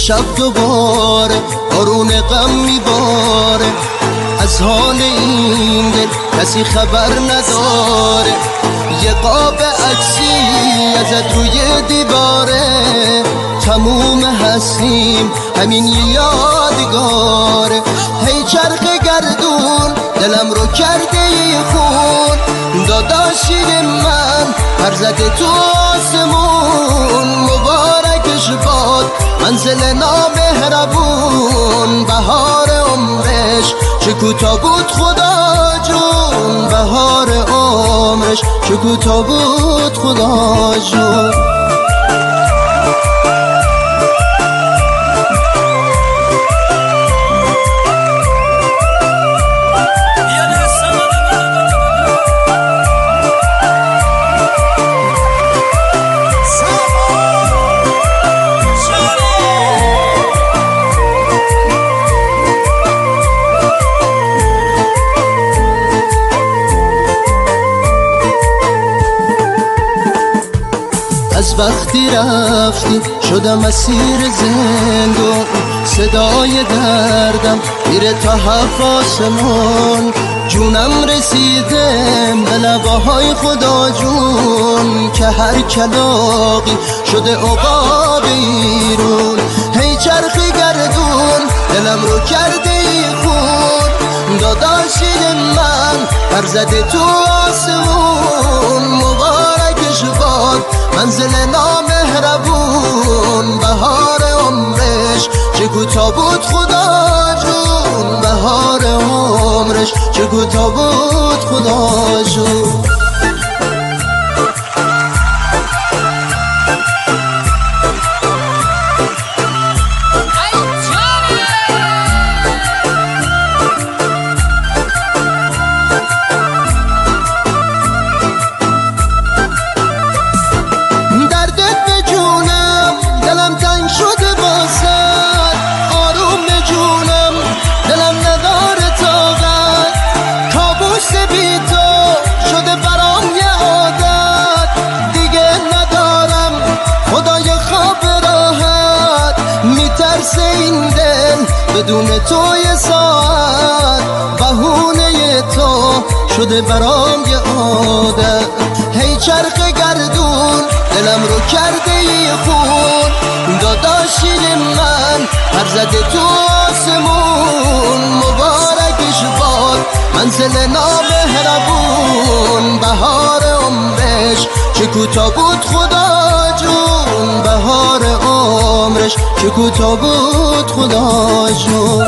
شب دوباره بارون غم میباره، از حال این دل کسی خبر نداره. یه قاب عکسی ازت روی دیواره، تموم هستیم همین یادگاره. هی چرخ گردون دلم رو کرده یه خون، داداشی من پر زده تو آسمون. مبارکش باد منزل نامهربون، بهار عمرش چه کوتاه بود خدا جون، بهار عمرش چه کوتاه بود خدا جون. از وقتی رفتی شدم اسیر زندون، صدای دردم میره تا هفت آسمون. جونم رسیده به لبه‌های خدا جون، که هر کلاغی شده عقاب ایرون. هی چرخی گردون دلم رو کرده ای خون، داداشی من پر زده تو آسمون. مبارکش باد منزل نامهربون، بهار عمرش چه کوتاه بود خدا جون، بهار عمرش چه کوتاه بود خدا جون. این دل بدون تو یه ساعت، بهونه تو شده برام یه عادت. هی چرخ گردون دلم رو کرده یه خون، داداشی من پر زده تو آسمون. مبارکش باد منزل نامهربون، بهار عمرش چه کوتاه بود خدا جون، بهار عمرش چه کوتاه بود خدا جون.